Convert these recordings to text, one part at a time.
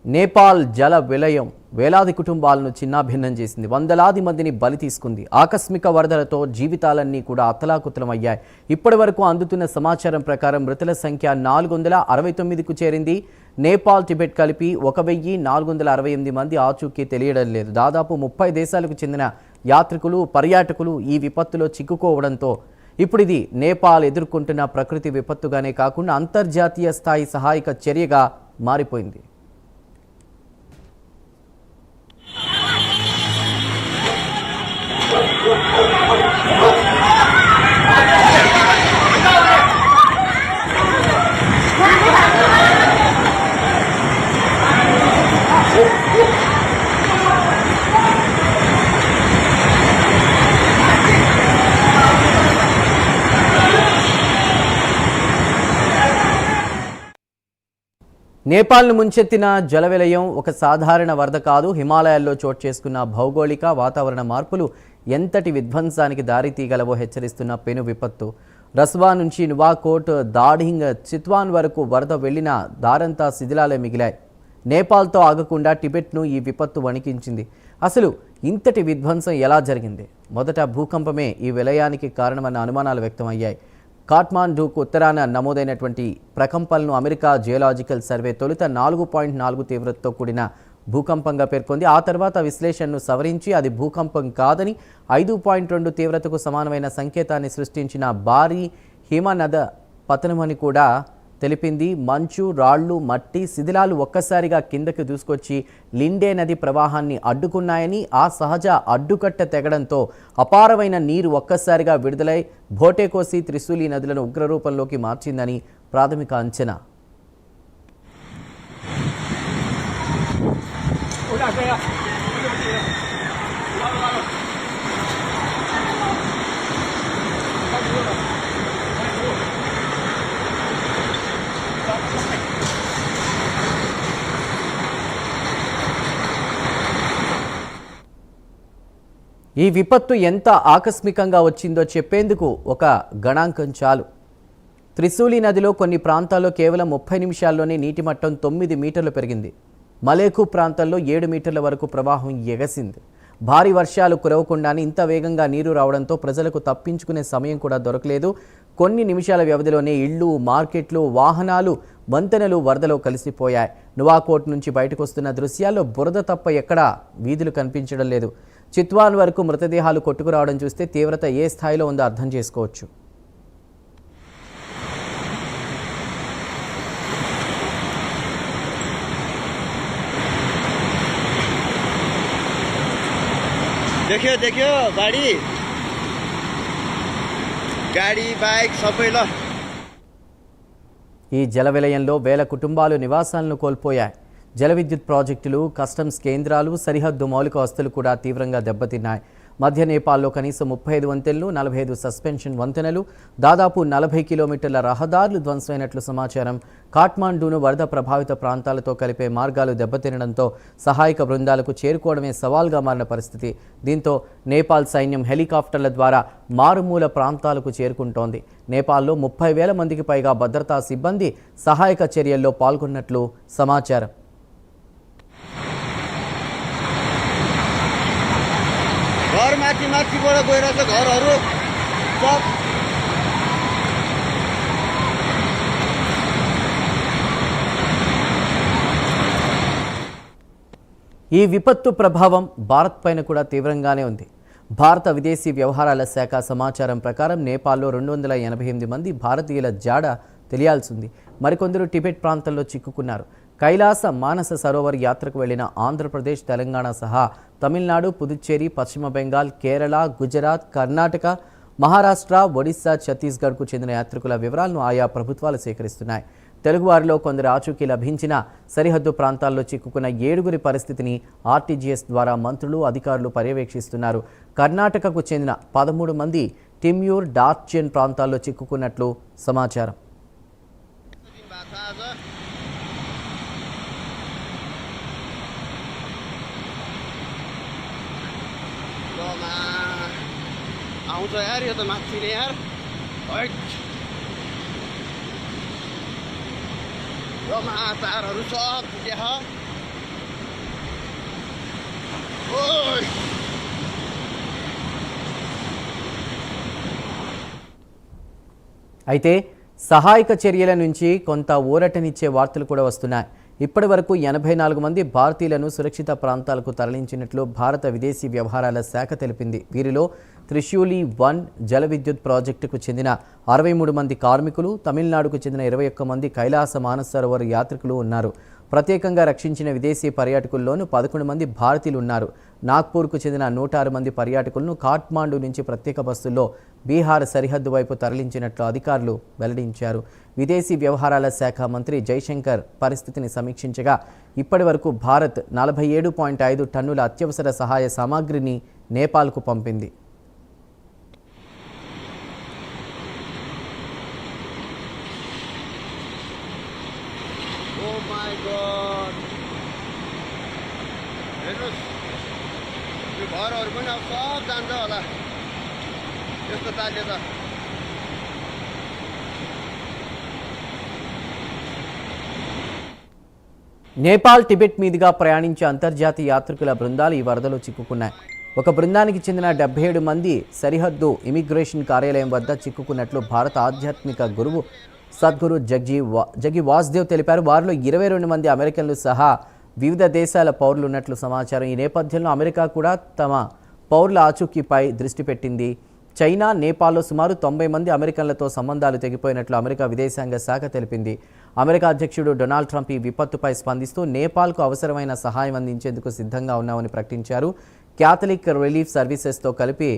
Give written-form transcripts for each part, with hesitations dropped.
నేపాల్ జల విలయం వేలాది కుటుంబాలను చిన్నాభిన్నం చేసింది. వందలాది మందిని బలి తీసుకుంది. ఆకస్మిక వరదలతో జీవితాలన్నీ కూడా అతలాకుతలమయ్యాయి. ఇప్పటి వరకు అందుతున్న సమాచారం ప్రకారం మృతుల సంఖ్య 469కు చేరింది. నేపాల్, టిబెట్ కలిపి 1468 మంది ఆచూకీ తెలియడం లేదు. దాదాపు 30 దేశాలకు చెందిన యాత్రికులు, పర్యాటకులు ఈ విపత్తులో చిక్కుకోవడంతో ఇప్పుడు ఇది నేపాల్ ఎదుర్కొంటున్న ప్రకృతి విపత్తుగానే కాకుండా అంతర్జాతీయ స్థాయి సహాయక చర్యగా మారిపోయింది. నేపాల్ను ముంచెత్తిన జలవిలయం ఒక సాధారణ వరద కాదు. హిమాలయాల్లో చోటు చేసుకున్న భౌగోళిక వాతావరణ మార్పులు ఎంతటి విధ్వంసానికి దారితీయగలవో హెచ్చరిస్తున్న పెను విపత్తు. రస్వా నుంచి నువాకోట్, దాఢింగ్, చిత్వాన్ వరకు వరద వెళ్లిన దారంతా శిథిలాలే మిగిలాయి. నేపాల్తో ఆగకుండా టిబెట్ను ఈ విపత్తు వణికించింది. అసలు ఇంతటి విధ్వంసం ఎలా జరిగింది? మొదట భూకంపమే ఈ విలయానికి కారణమన్న అనుమానాలు వ్యక్తమయ్యాయి. కాఠ్మాండూకు ఉత్తరాన నమోదైనటువంటి ప్రకంపనలను అమెరికా జియోలాజికల్ సర్వే తొలుత 4.4 తీవ్రతతో కూడిన భూకంపంగా పేర్కొంది. ఆ తర్వాత విశ్లేషణను సవరించి అది భూకంపం కాదని 5.2 తీవ్రతకు సమానమైన సంకేతాన్ని సృష్టించిన భారీ హిమనద పతనమని కూడా తెలిపింది. మంచు, రాళ్లు, మట్టి, శిథిలాలు ఒక్కసారిగా కిందకి దూసుకొచ్చి లిండే నది ప్రవాహాన్ని అడ్డుకున్నాయని, ఆ సహజ అడ్డుకట్ట తెగడంతో అపారమైన నీరు ఒక్కసారిగా విడుదలై భోటేకోసి, త్రిశూలి నదులను ఉగ్రరూపంలోకి మార్చిందని ప్రాథమిక అంచనా. ఈ విపత్తు ఎంత ఆకస్మికంగా వచ్చిందో చెప్పేందుకు ఒక గణాంకం చాలు. త్రిశూలి నదిలో కొన్ని ప్రాంతాల్లో కేవలం 30 నిమిషాల్లోనే నీటి మట్టం 9 మీటర్లు పెరిగింది. మలేకు ప్రాంతాల్లో 7 మీటర్ల వరకు ప్రవాహం ఎగసింది. భారీ వర్షాలు కురవకుండానే ఇంత వేగంగా నీరు రావడంతో ప్రజలకు తప్పించుకునే సమయం కూడా దొరకలేదు. కొన్ని నిమిషాల వ్యవధిలోనే ఇళ్లు, మార్కెట్లు, వాహనాలు, వంతెనలు వరదలో కలిసిపోయాయి. నువాకోట్ నుంచి బయటకు వస్తున్న దృశ్యాల్లో బురద తప్ప ఎక్కడా వీధులు కనిపించడం లేదు. చిత్వాన్ వరకు మృతదేహాలు కొట్టుకురావడం చూస్తే తీవ్రత ఏ స్థాయిలో ఉందో అర్థం చేసుకోవచ్చు. देखियो गाडी बाइक सबै ल ఈ జల విలయంలో వేల కుటుంబాలు నివాసాలను కోల్పోయాయి. జల విద్యుత్ ప్రాజెక్టులు, కస్టమ్స్ కేంద్రాలు, సరిహద్దు మౌలిక వస్తువులు కూడా తీవ్రంగా దెబ్బతిన్నాయి. మధ్య నేపాల్లో కనీసం 35 వంతెనలు, 45 సస్పెన్షన్ వంతెనలు, దాదాపు 40 కిలోమీటర్ల రహదారులు ధ్వంసమైనట్లు సమాచారం. కాఠ్మాండూను వరద ప్రభావిత ప్రాంతాలతో కలిపే మార్గాలు దెబ్బతినడంతో సహాయక బృందాలకు చేరుకోవడమే సవాల్గా మారిన పరిస్థితి. దీంతో నేపాల్ సైన్యం హెలికాప్టర్ల ద్వారా మారుమూల ప్రాంతాలకు చేరుకుంటోంది. నేపాల్లో 30,000 మందికి పైగా భద్రతా సిబ్బంది సహాయక చర్యల్లో పాల్గొన్నట్లు సమాచారం. घर माथिबाट गएर चाहिँ घरहरू सब ఈ విపత్తు ప్రభావం భారత్ పైన కూడా తీవ్రంగానే ఉంది. భారత విదేశీ వ్యవహారాల శాఖ సమాచారం ప్రకారం నేపాల్లో 288 మంది భారతీయుల జాడ తెలియాల్సింది. మరికొందరు టిబెట్ ప్రాంతంలో చిక్కుకున్నారు. కైలాస మానస సరోవర్ యాత్రకు వెళ్లిన ఆంధ్రప్రదేశ్, తెలంగాణ సహా తమిళనాడు, పుదుచ్చేరి, పశ్చిమ బెంగాల్, కేరళ, గుజరాత్, కర్ణాటక, మహారాష్ట్ర, ఒడిశా, ఛత్తీస్గఢ్కు చెందిన యాత్రికుల వివరాలను ఆయా ప్రభుత్వాలు సేకరిస్తున్నాయి. తెలుగువారిలో కొందరు ఆచూకీ లభించిన సరిహద్దు ప్రాంతాల్లో చిక్కుకున్న 7గురి పరిస్థితిని ఆర్టీజీఎస్ ద్వారా మంత్రులు, అధికారులు పర్యవేక్షిస్తున్నారు. కర్ణాటకకు చెందిన 13 మంది టిమ్యూర్, డార్చెన్ ప్రాంతాల్లో చిక్కుకున్నట్లు సమాచారం. आउँछ यार, यो त माथि नै यार, यो तारहरू सब फुट्या छ। ఓయ్ అయితే సహాయక చర్యల నుంచి కొంత ఊరటనిచ్చే వార్తలు కూడా వస్తున్నాయి. ఇప్పటి వరకు 84 మంది భారతీయులను సురక్షిత ప్రాంతాలకు తరలించినట్లు భారత విదేశీ వ్యవహారాల శాఖ తెలిపింది. వీరిలో త్రిశూలి 1 జల విద్యుత్ ప్రాజెక్టుకు చెందిన 63 మంది కార్మికులు, తమిళనాడుకు చెందిన 21 మంది కైలాస మానస సరోవర్ యాత్రికులు ఉన్నారు. ప్రత్యేకంగా రక్షించిన విదేశీ పర్యాటకుల్లోనూ 11 మంది భారతీయులు ఉన్నారు. నాగ్పూర్కు చెందిన 106 మంది పర్యాటకులను కాఠ్మాండు నుంచి ప్రత్యేక బస్సుల్లో బీహార్ సరిహద్దు వైపు తరలించినట్లు అధికారులు వెల్లడించారు. విదేశీ వ్యవహారాల శాఖ మంత్రి జైశంకర్ పరిస్థితిని సమీక్షించగా ఇప్పటి వరకు భారత్ 47.5 టన్నుల అత్యవసర సహాయ సామాగ్రిని నేపాల్కు పంపింది. Oh my god. हेर्नुहोस् यो घरहरू पनि अब सब जान्छ होला यस्तो तालले त. నేపాల్ టిబెట్ మీదుగా ప్రయాణించే అంతర్జాతీయ యాత్రికుల బృందాలు ఈ వరదలో చిక్కుకున్నాయి. ఒక బృందానికి చెందిన 77 మంది సరిహద్దు ఇమిగ్రేషన్ కార్యాలయం వద్ద చిక్కుకున్నట్లు భారత ఆధ్యాత్మిక గురువు సద్గురు జగి వాసుదేవ్ తెలిపారు. వారిలో 22 మంది అమెరికన్లు సహా వివిధ దేశాల పౌరులు ఉన్నట్లు సమాచారం. ఈ నేపథ్యంలో అమెరికా కూడా తమ పౌరుల ఆచూకీపై దృష్టి పెట్టింది. చైనా, నేపాల్లో సుమారు 90 మంది అమెరికన్లతో సంబంధాలు తెగిపోయినట్లు అమెరికా విదేశాంగ శాఖ తెలిపింది. అమెరికా అధ్యక్షుడు డొనాల్డ్ ట్రంప్ ఈ విపత్తుపై స్పందిస్తూ నేపాల్కు అవసరమైన సహాయం అందించేందుకు సిద్ధంగా ఉన్నామని ప్రకటించారు. క్యాథలిక్ రిలీఫ్ సర్వీసెస్తో కలిపి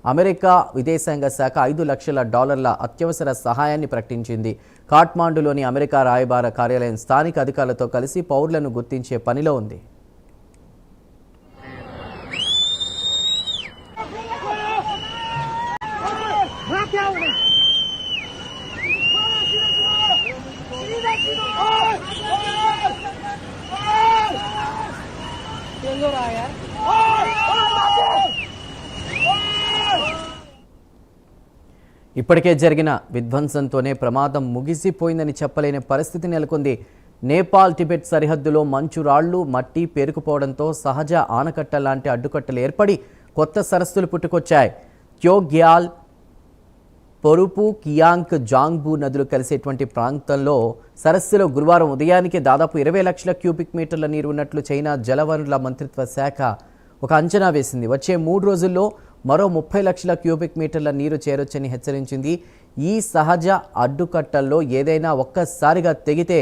అమెరికా విదేశాంగ శాఖ $5 లక్షల అత్యవసర సహాయాన్ని ప్రకటించింది. కాఠ్మాండులోని అమెరికా రాయబార కార్యాలయం స్థానిక అధికారులతో కలిసి పౌరులను గుర్తించే పనిలో ఉంది. ఇప్పటికే జరిగిన విధ్వంసంతోనే ప్రమాదం ముగిసిపోయిందని చెప్పలేని పరిస్థితి నెలకొంది. నేపాల్ టిబెట్ సరిహద్దులో మంచు రాళ్లు, మట్టి పేరుకుపోవడంతో సహజ ఆనకట్ట లాంటి అడ్డుకట్టలు ఏర్పడి కొత్త సరస్సులు పుట్టుకొచ్చాయి. క్యోగ్యాల్, పొరుపు, కియాంగ్, జాంగ్బూ నదులు కలిసేటువంటి ప్రాంతంలో సరస్సులో గురువారం ఉదయానికి దాదాపు 20 లక్షల క్యూబిక్ మీటర్ల నీరు ఉన్నట్లు చైనా జలవనరుల మంత్రిత్వ శాఖ ఒక అంచనా వేసింది. వచ్చే 3 రోజుల్లో మరో 30 లక్షల క్యూబిక్ మీటర్ల నీరు చేరొచ్చని హెచ్చరించింది. ఈ సహజ అడ్డుకట్టల్లో ఏదైనా ఒక్కసారిగా తెగితే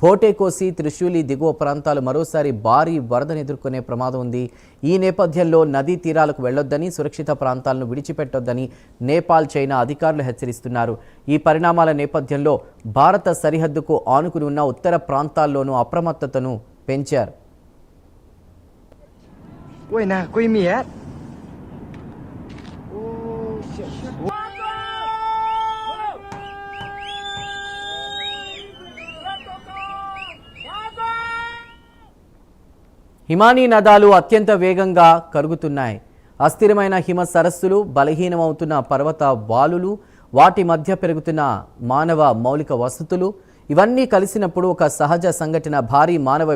భోటేకోసి, త్రిశూలి దిగువ ప్రాంతాలు మరోసారి భారీ వరదను ఎదుర్కొనే ప్రమాదం ఉంది. ఈ నేపథ్యంలో నదీ తీరాలకు వెళ్లొద్దని, సురక్షిత ప్రాంతాలను విడిచిపెట్టొద్దని నేపాల్, చైనా అధికారులు హెచ్చరిస్తున్నారు. ఈ పరిణామాల నేపథ్యంలో భారత సరిహద్దుకు ఆనుకుని ఉన్న ఉత్తర ప్రాంతాల్లోనూ అప్రమత్తతను పెంచారు. హిమానీ నదాలు అత్యంత వేగంగా కరుగుతున్నాయి. అస్థిరమైన హిమ సరస్సులు, బలహీనమవుతున్న పర్వత వాలులు, వాటి మధ్య పెరుగుతున్న మానవ మౌలిక వసతులు ఇవన్నీ కలిసినప్పుడు ఒక సహజ సంఘటన భారీ మానవ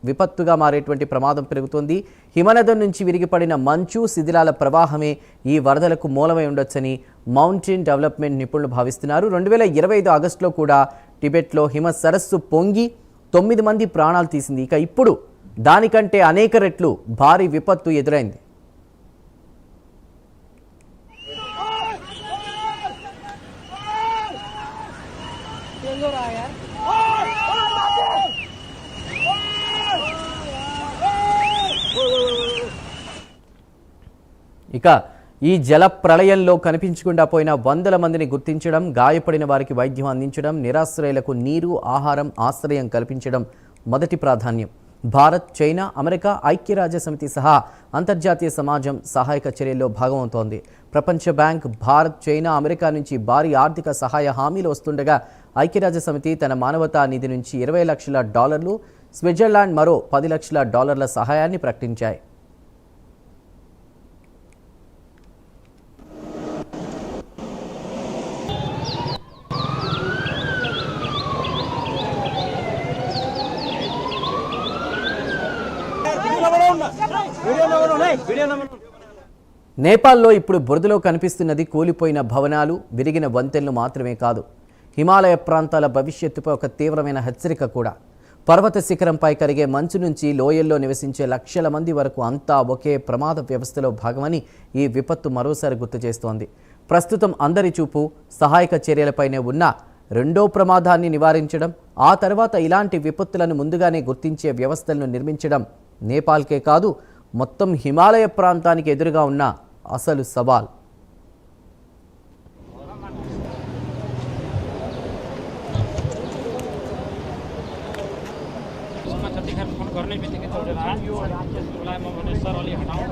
విపత్తుగా మారేటువంటి ప్రమాదం పెరుగుతోంది. హిమనదం నుంచి విరిగిపడిన మంచు, శిథిలాల ప్రవాహమే ఈ వరదలకు మూలమై ఉండొచ్చని మౌంటైన్ డెవలప్మెంట్ నిపుణులు భావిస్తున్నారు. 2025 ఆగస్టులో కూడా టిబెట్లో హిమ సరస్సు పొంగి 9 మంది ప్రాణాలు తీసింది. ఇక ఇప్పుడు దానికంటే అనేక రెట్లు భారీ విపత్తు ఎదురైంది. ఇక ఈ జల ప్రళయంలో కనిపించకుండా పోయిన 100 మందిని గుర్తించడం, గాయపడిన వారికి వైద్యం అందించడం, నిరాశ్రయులకు నీరు, ఆహారం, ఆశ్రయం కల్పించడం మొదటి ప్రాధాన్యం. భారత్, చైనా, అమెరికా, ఐక్యరాజ్యసమితి సహా అంతర్జాతీయ సమాజం సహాయక చర్యల్లో భాగమవుతోంది. ప్రపంచ బ్యాంక్ భారత్, చైనా, అమెరికా నుంచి భారీ ఆర్థిక సహాయ హామీలు వస్తుండగా ఐక్యరాజ్యసమితి తన మానవతా నిధి నుంచి $20 లక్షల, స్విట్జర్లాండ్ మరో $10 లక్షల సహాయాన్ని ప్రకటించాయి. నేపాల్లో ఇప్పుడు బురదలో కనిపిస్తున్నది కూలిపోయిన భవనాలు, విరిగిన వంతెనలు మాత్రమే కాదు, హిమాలయ ప్రాంతాల భవిష్యత్తుపై ఒక తీవ్రమైన హెచ్చరిక కూడా. పర్వత శిఖరంపై కరిగే మంచు నుంచి లోయల్లో నివసించే లక్షల మంది వరకు అంతా ఒకే ప్రమాద వ్యవస్థలో భాగమని ఈ విపత్తు మరోసారి గుర్తు చేస్తోంది. ప్రస్తుతం అందరి చూపు సహాయక చర్యలపైనే ఉన్న రెండో ప్రమాదాన్ని నివారించడం, ఆ తర్వాత ఇలాంటి విపత్తులను ముందుగానే గుర్తించే వ్యవస్థలను నిర్మించడం నేపాల్కే కాదు, మొత్తం హిమాలయ ప్రాంతానికి ఎదురుగా ఉన్న అసలు సవాల్. फोन गर्ने बित्तिकै चढेर आयो त्यसलाई म भने सर अलि हटाउँ